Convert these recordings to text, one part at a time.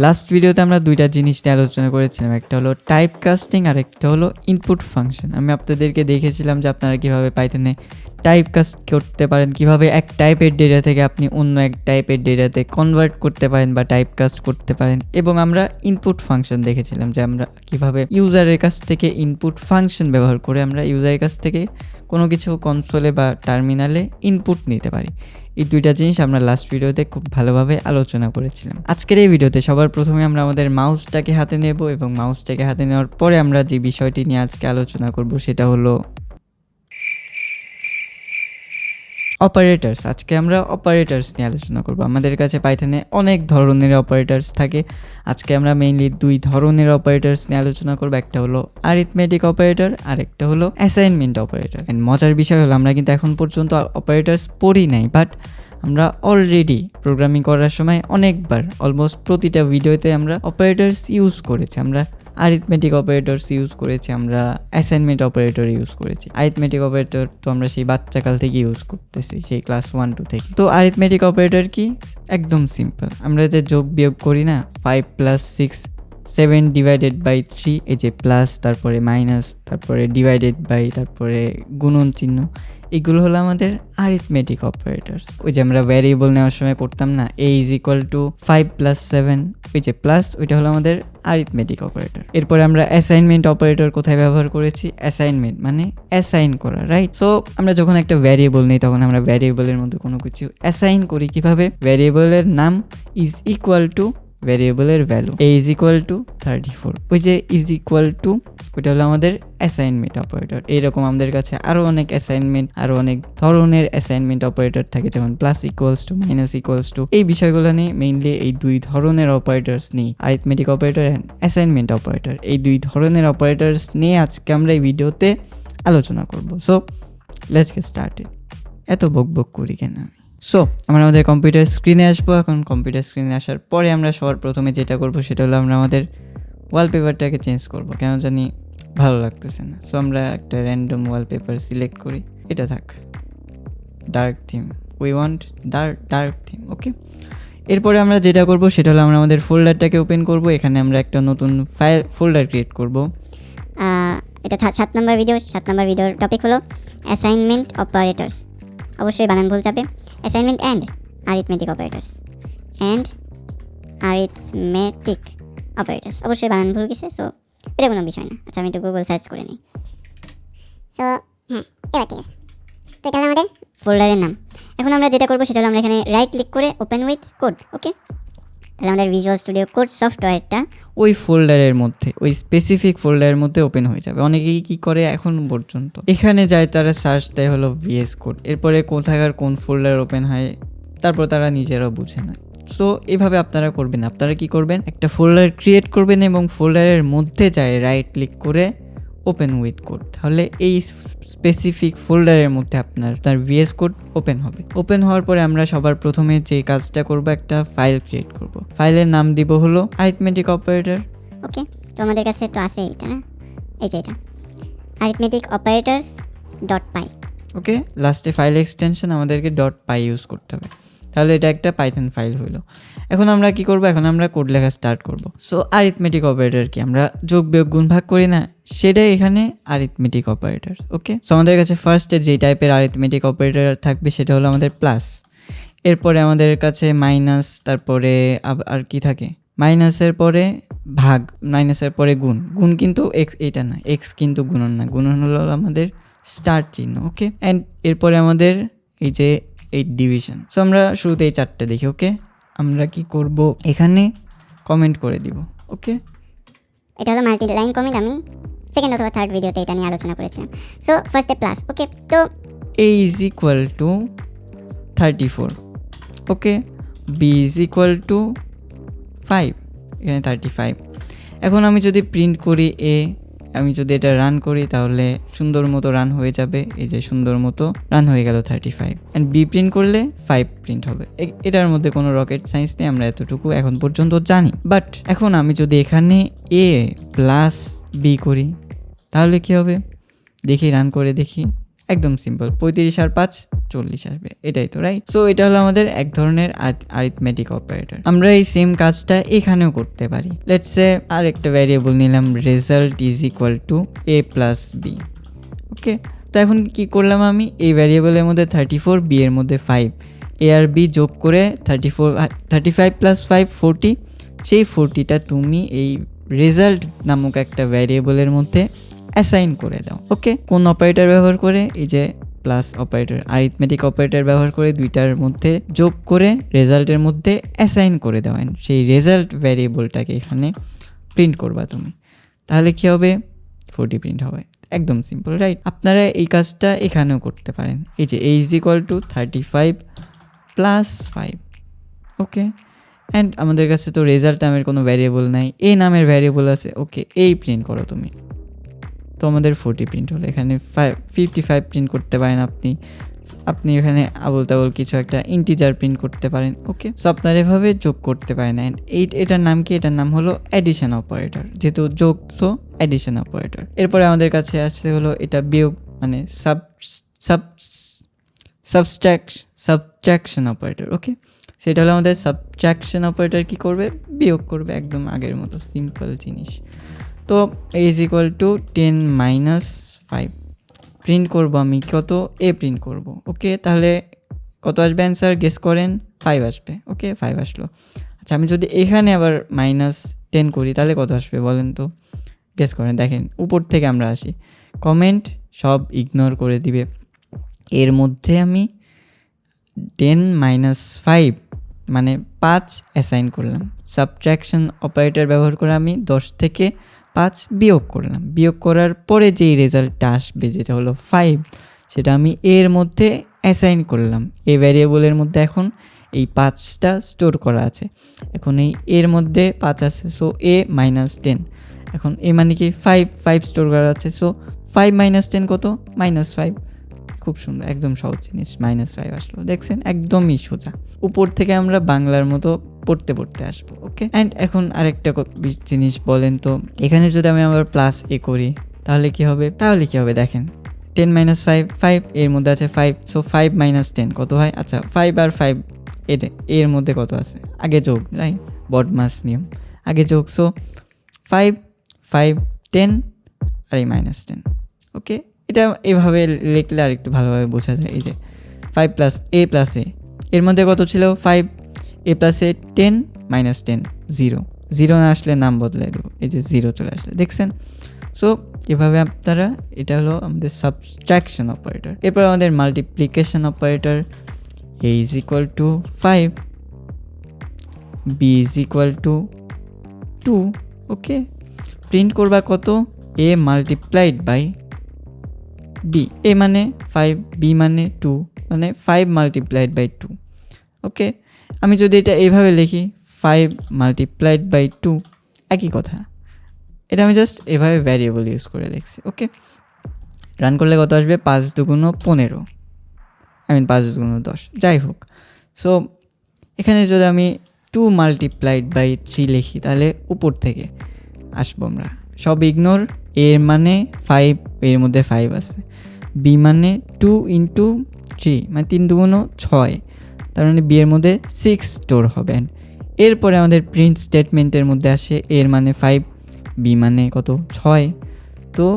Last ভিডিওতে আমরা দুইটা জিনিস নিয়ে আলোচনা করেছিলাম, একটা হলো টাইপ কাস্টিং আর একটা হলো ইনপুট ফাংশন। আমি আপনাদেরকে দেখেছিলাম যে আপনারা কিভাবে পাইথনে টাইপ কাস্ট করতে পারেন, কিভাবে এক টাইপের ডেটা থেকে আপনি অন্য এক টাইপের ডেটাতে কনভার্ট করতে পারেন বা টাইপ কাস্ট করতে পারেন। এবং আমরা ইনপুট ফাংশন দেখেছিলাম যে আমরা কিভাবে ইউজারের কাছ থেকে ইনপুট ফাংশন ব্যবহার করে আমরা ইউজারের কাছ থেকে কোনো কিছু কনসোলে বা টার্মিনালে ইনপুট নিতে পারি। এই দুইটা জিনিস আমরা লাস্ট ভিডিওতে খুব ভালোভাবে আলোচনা করেছিলাম। আজকের এই ভিডিওতে সবার প্রথমে আমরা আমাদের মাউসটাকে হাতে নেব এবং মাউসটাকে হাতে নেওয়ার পরে আমরা যে বিষয়টি নিয়ে আজকে আলোচনা করব সেটা হলো অপারেটরস। আজকে আমরা অপারেটরস নিয়ে আলোচনা করব। আমাদের কাছে পাইথনে অনেক ধরনের অপারেটরস থাকে। আজকে আমরা মেইনলি দুই ধরনের অপারেটরস নিয়ে আলোচনা করব। একটা হলো অ্যারিথমেটিক অপারেটর আর একটা হলো অ্যাসাইনমেন্ট অপারেটর। এন্ড মজার বিষয় হলো আমরা কিন্তু এখন পর্যন্ত অপারেটরস পড়ি নাই, বাট আমরা অলরেডি প্রোগ্রামিং করার সময় অনেকবার অলমোস্ট প্রতিটা ভিডিওতে আমরা অপারেটরস ইউজ করেছি। আমরা অ্যারিথমেটিক অপারেটরস ইউজ করেছি, আমরা অ্যাসাইনমেন্ট অপারেটর ইউজ করেছি। অ্যারিথমেটিক অপারেটর তো আমরা সেই বাচ্চাকাল থেকে ইউজ করতেছি, সেই ক্লাস 1-2 থেকে। তো অ্যারিথমেটিক অপারেটর কি? একদম সিম্পল। আমরা যে যোগ বিয়োগ করি না, 5 + 6 7 ডিভাইডেড বাই 3, এই যে প্লাস, তারপরে মাইনাস, তারপরে ডিভাইডেড বাই, তারপরে গুণন চিহ্ন, এগুলো হলো আমাদের অ্যারিথমেটিক অপারেটরস। ওই যে আমরা ভ্যারিয়েবল নেওয়ার সময় করতাম না, a = 5 + 7, ওই যে প্লাস, ওইটা হলো আমাদের অ্যারিথমেটিক অপারেটর। এরপরে আমরা অ্যাসাইনমেন্ট অপারেটর কোথায় ব্যবহার করেছি? অ্যাসাইনমেন্ট মানে অ্যাসাইন করা, রাইট? সো আমরা যখন একটা ভ্যারিয়েবল নিই তখন আমরা ভ্যারিয়েবলের মধ্যে কোনো কিছু অ্যাসাইন করি। কিভাবে? ভ্যারিয়েবলের নাম ইজ ইকুয়াল টু ভ্যারিয়েবলের ভ্যালু, a = 34, ওই যে ইজ ইকুয়াল টু, ওইটা হলো আমাদের অ্যাসাইনমেন্ট অপারেটর। এইরকম আমাদের কাছে আরও অনেক অ্যাসাইনমেন্ট, আরও অনেক ধরনের অ্যাসাইনমেন্ট অপারেটর থাকে, যেমন plus equals to, minus equals to. এই বিষয়গুলো নিয়ে মেইনলি এই দুই ধরনের অপারেটরস নিই, arithmetic operator and assignment operator. এই দুই ধরনের অপারেটরস নিয়ে আজকে আমরা এই ভিডিওতে আলোচনা করব। So let's get started. এত বক করি কেন আমি? সো আমরা আমাদের কম্পিউটার স্ক্রিনে আসবো। এখন কম্পিউটার স্ক্রিনে আসার পরে আমরা সবার প্রথমে যেটা করব সেটা হলো আমরা আমাদের ওয়ালপেপারটাকে চেঞ্জ করব। কেন জানি ভালো লাগতেছে না। সো আমরা একটা র্যান্ডম ওয়ালপেপার সিলেক্ট করি, এটা থাক, dark theme, we want dark theme, okay. এরপরে আমরা যেটা করব সেটা হলো আমরা আমাদের ফোল্ডারটাকে ওপেন করব। এখানে আমরা একটা নতুন ফোল্ডার ক্রিয়েট করব। এটা 7 নম্বর ভিডিওর টপিক হলো অ্যাসাইনমেন্ট অপারেটরস। অবশ্যই বানান ভুল যাবে, অ্যাসাইনমেন্ট অ্যান্ড অ্যারিথমেটিক অপারেটরস, অবশ্যই বানান ভুল গেছে। সো এটা কোনো বিষয় না। আচ্ছা, আমি একটু গুগল সার্চ করে নিই। সো হ্যাঁ, এবার ঠিক আছে। তো এটা হলো আমাদের ফোল্ডারের নাম। এখন আমরা যেটা করবো সেটা হলো আমরা এখানে রাইট ক্লিক করে ওপেন উইথ কোড, ওকে। তাহলে আমাদের ভিজুয়াল স্টুডিও কোড সফটওয়্যারটা ওই ফোল্ডারের মধ্যে, ওই স্পেসিফিক ফোল্ডারের মধ্যে ওপেন হয়ে যাবে। অনেকেই কি করে এখন পর্যন্ত, এখানে যায় তারা সার্চ দেয় হলো ভিএস কোড, এরপরে কোথাকার কোন ফোল্ডার ওপেন হয় তারপর তারা নিজেরাও বুঝে না। সো এভাবে আপনারা করবেন। আপনারা কি করবেন? একটা ফোল্ডার ক্রিয়েট করবেন এবং ফোল্ডারের মধ্যে যায় রাইট ক্লিক করে ওপেন উইথ কোড। তাহলে এই স্পেসিফিক ফোল্ডারের মধ্যে আপনার ভিএস কোড ওপেন হবে। ওপেন হওয়ার পরে আমরা সবার প্রথমে যে কাজটা করব, একটা ফাইল ক্রিয়েট করব। ফাইলের নাম দিব হলো অ্যারিথমেটিক অপারেটর, ওকে। তো আমাদের কাছে তো আছে এটা, না, এই যে এটা অ্যারিথমেটিক অপারেটরস .py, ওকে। লাস্টে ফাইল এক্সটেনশন আমাদেরকে .py ইউজ করতে হবে। তাহলে এটা একটা পাইথন ফাইল হইলো। এখন আমরা কি করব? এখন আমরা কোড লেখা স্টার্ট করব। সো অ্যারিথমেটিক অপারেটর কি? আমরা যোগ বিয়োগ গুণ ভাগ করি না, সেটাই এখানে অ্যারিথমেটিক অপারেটর, ওকে। সো আমাদের কাছে ফার্স্টে যে টাইপের অ্যারিথমেটিক অপারেটর থাকবে সেটা হলো আমাদের প্লাস। এরপরে আমাদের কাছে মাইনাস, তারপরে আর কি থাকে? মাইনাসের পরে ভাগ, মাইনাসের পরে গুণ। গুণ কিন্তু এক্স, এটা না, এক্স কিন্তু গুণন না, গুণন হলো আমাদের স্টার চিহ্ন, ওকে। অ্যান্ড এরপরে আমাদের এই যে এই ডিভিশন। সো আমরা শুরুতে এই 4টে দেখি, ওকে। আমরা কি করব? এখানে কমেন্ট করে দিব, ওকে। এটা হলো মাল্টি লাইন কমেন্ট। আমি সেকেন্ড অথবা থার্ড ভিডিওতে এটা নিয়ে আলোচনা করেছিলাম। সো ফার্স্টে প্লাস, ওকে। তো a = 34, ওকে। b = 5, এখানে 35। এখন আমি যদি প্রিন্ট করি a, আমি যদি এটা রান করি তাহলে সুন্দর মতো রান হয়ে যাবে। এই যে সুন্দর মতো রান হয়ে গেল 35। অ্যান্ড বি প্রিন্ট করলে 5 প্রিন্ট হবে। এটার মধ্যে কোনো রকেট সায়েন্স নেই, আমরা এতটুকু এখন পর্যন্ত জানি। বাট এখন আমি যদি এখানে a + b করি তাহলে কি হবে? দেখি, রান করে দেখি। একদম সিম্পল, 35 আর 5 40 আসবে, এটাই তো রাইট। সো এটা হলো আমাদের এক ধরনের অ্যারিথমেটিক অপারেটর। আমরা এই সেম কাজটা এখানেও করতে পারি। লেটস সে আর একটা ভ্যারিয়েবল নিলাম, result is equal to a plus B. Okay, তো এখন কি করলাম, আমি এই ভ্যারিয়েবলের মধ্যে 34, বি এর মধ্যে 5, এ আর বি যোগ করে 35 প্লাস 5 40, সেই 40টা তুমি এই রেজাল্ট নামক একটা ভ্যারিয়েবলের মধ্যে অ্যাসাইন করে দাও। ওকে, কোন অপারেটর ব্যবহার করে? এই যে প্লাস অপারেটর, অ্যারিথমেটিক অপারেটর ব্যবহার করে দুইটার মধ্যে যোগ করে রেজাল্টের মধ্যে অ্যাসাইন করে দাও, সেই রেজাল্ট ভ্যারিয়েবলটাকে এখানে প্রিন্ট করবা তুমি। তাহলে কি হবে? 40 প্রিন্ট হবে। একদম সিম্পল, রাইট? আপনারা এই কাজটা এখানেও করতে পারেন। এই যে a is equal two 35 plus 5। Okay, and আমাদের কাছে তো রেজাল্ট নামের কোনো ভ্যারিয়েবল নাই, এ নামের ভ্যারিয়েবল আছে। ওকে, এই প্রিন্ট করো তুমি, তো আমাদের 40 প্রিন্ট হলো। এখানে 55 প্রিন্ট করতে পারেন আপনি এখানে আবল তাবল কিছু একটা ইন্টিজার প্রিন্ট করতে পারেন। ওকে, সো আপনারা এভাবে যোগ করতে পারেন। অ্যান্ড এটার নাম কি? এটার নাম হলো অ্যাডিশন অপারেটর, যেহেতু যোগ, সো অ্যাডিশন অপারেটর। এরপরে আমাদের কাছে আসছে হলো এটা বিয়োগ, মানে সাবট্রাকশন অপারেটর। ওকে, সেটা হলো আমাদের সাবট্রাকশন অপারেটর কি করবে? বিয়োগ করবে, একদম আগের মতো সিম্পল জিনিস। তো a is equal two 10 minus 5 print করবো আমি, কত? a প্রিন্ট করব। ওকে, তাহলে কত আসবে অ্যান্সার? গেস করেন। 5 আসবে। ওকে, 5 আসলো। আচ্ছা, আমি যদি এখানে আবার -10 করি তাহলে কত আসবে বলেন তো? গেস করেন। দেখেন, উপর থেকে আমরা আসি, কমেন্ট সব ইগনোর করে দিবে। এর মধ্যে আমি 10 মাইনাস 5 মানে 5 অ্যাসাইন করলাম। সাবট্রাকশন অপারেটর ব্যবহার করে আমি 10 থেকে 5 বিয়োগ করলাম। বিয়োগ করার পরে যেই রেজাল্টটা আসবে, যেটা হলো 5, সেটা আমি এর মধ্যে অ্যাসাইন করলাম। এই ভ্যারিয়েবলের মধ্যে এখন এই 5টা স্টোর করা আছে। এখন এই এর মধ্যে 5 আছে, সো a -10। এখন এ মানে কি? 5 স্টোর করা আছে, সো 5 - 10 কত? -5। খুব সুন্দর, একদম সহজ জিনিস। -5 আসলো, দেখছেন? একদমই সোজা। উপর থেকে আমরা বাংলার মতো পড়তে আসবো। ওকে, অ্যান্ড এখন আরেকটা জিনিস বলেন তো, এখানে যদি আমি আবার প্লাস এ করি তাহলে কি হবে? দেখেন, 10 - 5, 5 এর মধ্যে আছে 5, সো 5 - 10 কত হয়? আচ্ছা, 5 আর 5 এর মধ্যে কত আছে? আগে যোগ, রাইট? বডমাস নিয়ম, আগে যোগ। সো 5 5 10 আর এই -10। ওকে, এটা এভাবে লিখলে আর একটু ভালোভাবে বোঝা যায়। এই যে 5 প্লাস a প্লাস a, এর মধ্যে কত ছিল? 5, a প্লাস a 10 -10 0 না আসলে নাম বদলাই দেবো। এই যে 0 চলে আসলে, দেখছেন? সো এভাবে আপনারা, এটা হলো আমাদের সাবট্রাকশন অপারেটর। এরপর আমাদের multiplication operator, a is equal to 5, b is equal to 2। Okay, print করবা কত? a multiplied by b, a মানে 5, b মানে 2, মানে 5 মাল্টিপ্লাইড বাই 2। ওকে, আমি যদি এটা এইভাবে লিখি 5 মাল্টিপ্লাইড বাই 2, একই কথা। এটা আমি জাস্ট এভাবে ভ্যারিয়েবল ইউজ করে লিখছি। ওকে, রান করলে কত আসবে? 5 দুগুণ 15, 5 দুগুণ 10, যাই হোক। সো এখানে যদি আমি 2 মাল্টিপ্লাইড বাই 3 লিখি তাহলে উপর থেকে আসবো আমরা, সব ইগনোর। এর মানে 5, এর মধ্যে 5 আছে। বি মানে 2 ইন্টু 3, মানে 3 দুগুণ 6, তার মানে বি এর মধ্যে 6 স্টোর হবে। এরপরে আমাদের প্রিন্ট স্টেটমেন্টের মধ্যে আসে এর মানে 5, বি মানে কত? 6, তো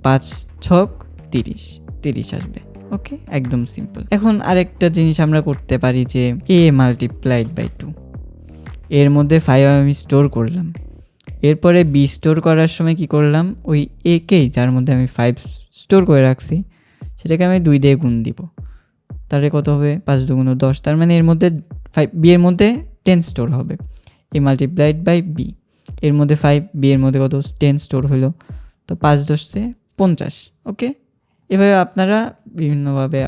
5 6 30 আসবে। ওকে, একদম সিম্পল। এখন আরেকটা জিনিস আমরা করতে পারি যে a মাল্টিপ্লাইড বাই 2, এর মধ্যে 5 আমি স্টোর করলাম। এরপরে বি স্টোর করার সময় কি করলাম? ওই এ কেই, যার মধ্যে আমি 5 স্টোর করে রাখছি, সেটাকে আমি 2 দিয়ে গুণ দিব। তাহলে কত হবে? 5 দুগুণ 10, তার মানে এর মধ্যে 5, বি এর মধ্যে 10 স্টোর হবে। এ মাল্টিপ্লাইড বাই বি, এর মধ্যে 5, বি এর মধ্যে কত? 10 স্টোর হলো, তো 5 10 50। ওকে, এভাবে আপনারা বিভিন্নভাবে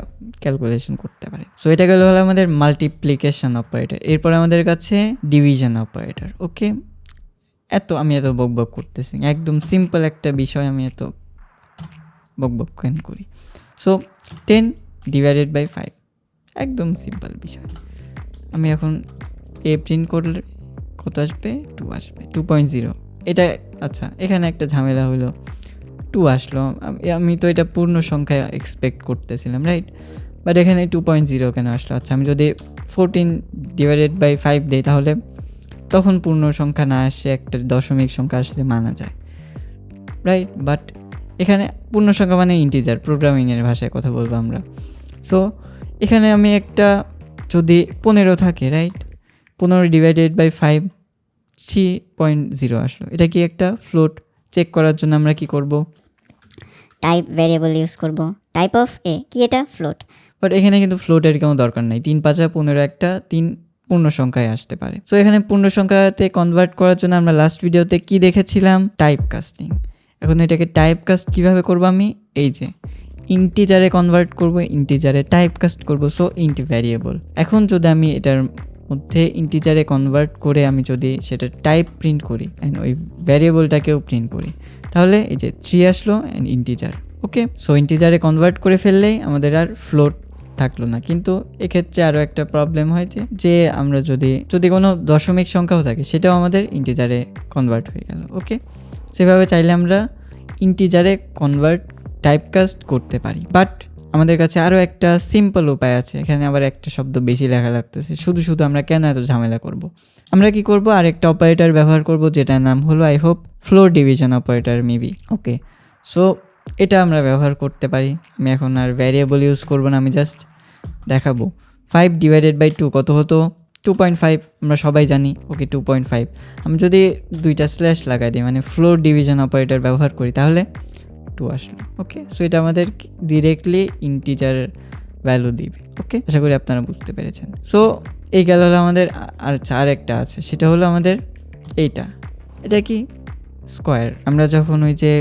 ক্যালকুলেশন করতে পারেন। সো এটা গেল হলো আমাদের মাল্টিপ্লিকেশন অপারেটর। এরপর আমাদের কাছে ডিভিশন অপারেটর। ওকে, আমি এত বকবক করতেছি, একদম সিম্পল একটা বিষয় আমি এত বকবক কেন করি? সো 10 ডিভাইডেড বাই 5, একদম সিম্পল বিষয়। আমি এখন এ প্রিন্ট করলে কত আসবে? 2 আসবে, 2.0। এটা আচ্ছা, এখানে একটা ঝামেলা হলো, 2 আসলো। আমি তো এটা পূর্ণ সংখ্যা এক্সপেক্ট করতেছিলাম, রাইট? বাট এখানে 2.0 কেন আসলো? আচ্ছা, আমি যদি 14/5 দিই তাহলে তখন পূর্ণ সংখ্যা না আসে, একটা দশমিক সংখ্যা আসলে মানা যায়, রাইট? বাট এখানে পূর্ণ সংখ্যা মানে ইন্টিজার, প্রোগ্রামিংয়ের ভাষায় কথা বলবো আমরা। সো এখানে আমি একটা যদি 15 থাকে, রাইট, 15/5 3.0 আসলো। এটা কি একটা ফ্লোট? চেক করার জন্য আমরা কি করব? টাইপ ভ্যারিয়েবল ইউজ করব, টাইপ অফ এ, কি এটা? ফ্লোট। বাট এখানে কিন্তু ফ্লোটের কোনো দরকার নাই, 3×5=15 একটা 3 পূর্ণ সংখ্যায় আসতে পারে। সো এখানে পূর্ণ সংখ্যাতে কনভার্ট করার জন্য আমরা লাস্ট ভিডিওতে কি দেখেছিলাম? Type casting. এখন এটাকে টাইপ কাস্ট কীভাবে করবো? আমি এই যে ইন্টিজারে কনভার্ট করব, ইন্টিজারে টাইপ কাস্ট করবো, সো ইন্ট ভ্যারিয়েবল। এখন যদি আমি এটার মধ্যে ইন্টিজারে কনভার্ট করে আমি যদি সেটা টাইপ প্রিন্ট করি অ্যান্ড ওই ভ্যারিয়েবলটাকেও প্রিন্ট করি, তাহলে এই যে 3 আসলো অ্যান্ড ইন্টিজার। ওকে, সো ইন্টিজারে কনভার্ট করে ফেললেই আমাদের আর ফ্লোট থাকলো না। কিন্তু এক্ষেত্রে আরও একটা প্রবলেম হয়েছে যে আমরা যদি কোনো দশমিক সংখ্যাও থাকে সেটাও আমাদের ইন্টিজারে কনভার্ট হয়ে গেল। ওকে, সেভাবে চাইলে আমরা ইন্টিজারে কনভার্ট টাইপকাস্ট করতে পারি। বাট আমাদের কাছে আরও একটা সিম্পল উপায় আছে। এখানে আবার একটা শব্দ বেশি লেখা লাগতেছে, শুধু আমরা কেন এত ঝামেলা করব? আমরা কি করব? আরেকটা অপারেটর ব্যবহার করব, যেটার নাম হলো I hope floor division operator maybe. Okay, so এটা আমরা ব্যবহার করতে পারি। আমি এখন আর ভ্যারিয়েবল ইউজ করব না, আমি জাস্ট দেখাবো 5/2 কত হতো? 2.5, আমরা সবাই জানি। ওকে, 2.5 আমি যদি 2টা স্ল্যাশ লাগাই দিই, মানে ফ্লোর ডিভিশন অপারেটর ব্যবহার করি, তাহলে 2 আসলো। ওকে, সো এটা আমাদের ডিরেক্টলি ইন্টিজার ভ্যালু দিবে। ওকে, আশা করি আপনারা বুঝতে পেরেছেন। সো এই গেল হলো আমাদের। আর একটা আছে, সেটা হলো আমাদের এটা কি? স্কোয়ার। আমরা যখন ওই যে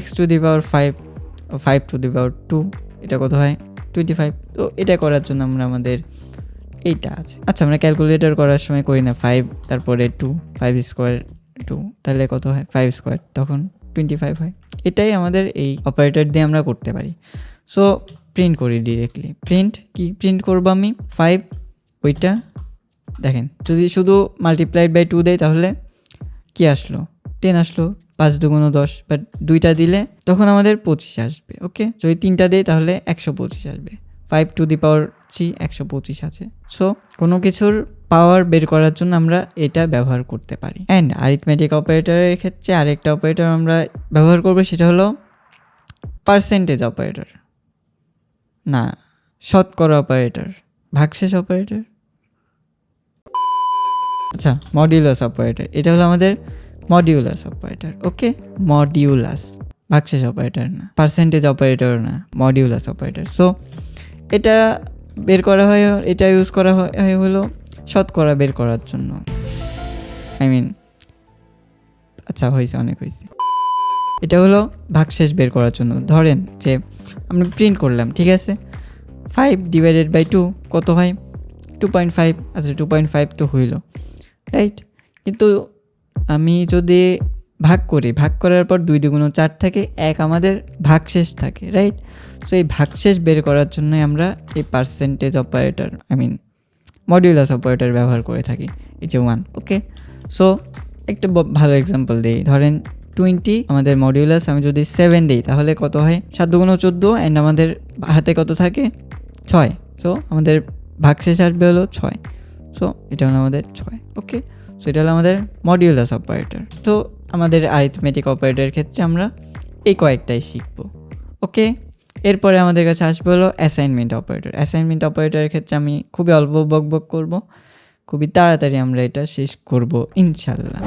x⁵5 5⁵2 এটা কত হয়? 25। তো এটা করার জন্য আমাদের এইটা আছে। আচ্ছা, আমরা ক্যালকুলেটর করার সময় করি না 5 তারপরে 2, 5² 2, তাহলে কত হয়? 5², তখন 25 হয়। এটাই আমাদের এই অপারেটর দিয়ে আমরা করতে পারি। সো প্রিন্ট করি ডিরেক্টলি। প্রিন্ট করবো আমি 5, ওইটা দেখেন, যদি শুধু ×2 দেয় তাহলে কি আসলো? 10 আসলো। 5×2 = 10, বাট 2টা দিলে তখন আমাদের 25 আসবে। ওকে, যদি 3টা দেয় তাহলে 125 আসবে। 5⁻³ 125 আছে। সো কোনো কিছুর পাওয়ার বের করার জন্য আমরা এটা ব্যবহার করতে পারি। অ্যান্ড অ্যারিথমেটিক অপারেটরের ক্ষেত্রে আরেকটা অপারেটর আমরা ব্যবহার করব, সেটা হলো পার্সেন্টেজ অপারেটর, না শতকরা অপারেটর, ভাগশেষ অপারেটর। আচ্ছা, মডিউলাস অপারেটর, এটা হলো আমাদের মডিউলাস অপারেটর। ওকে, মডিউলাস, ভাগশেষ অপারেটর না, পার্সেন্টেজ অপারেটর না, মডিউলাস অপারেটর। সো এটা বের করা হয়, এটা ইউজ করা হয় হলো শতকরা বের করার জন্য। আচ্ছা, অনেক হয়েছে। এটা হলো ভাগশেষ বের করার জন্য। ধরেন যে আমরা প্রিন্ট করলাম, ঠিক আছে, 5/2 কত হয়? 2.5। আচ্ছা, 2.5 তো হইল, রাইট। কিন্তু আমি যদি ভাগ করার পর 2×2 = 4 থাকে, 1 আমাদের ভাগশেষ থাকে, রাইট। সো এই ভাগশেষ বের করার জন্য আমরা এই পার্সেন্টেজ অপারেটর মডিউলাস অপারেটর ব্যবহার করে থাকি, এই যে 1। ওকে, সো একটা ভালো এক্সাম্পল দিই। ধরেন 20 আমাদের মডিউলাস, আমি যদি 7 দিই তাহলে কত হয়? 7×2 = 14, অ্যান্ড আমাদের হাতে কত থাকে? 6। সো আমাদের ভাগশেষ আসবে হলো 6। সো এটা হলো আমাদের 6। ওকে, সো এটা হলো আমাদের মডিউলাস অপারেটর। তো আমাদের অ্যারিথমেটিক অপারেটরের ক্ষেত্রে আমরা এই কয়েকটাই শিখবো। ওকে, এরপরে আমাদের কাছে আসবে হলো অ্যাসাইনমেন্ট অপারেটর। অ্যাসাইনমেন্ট অপারেটরের ক্ষেত্রে আমি খুবই অল্প বকবক করব, খুবই তাড়াতাড়ি আমরা এটা শেষ করব ইনশাল্লাহ।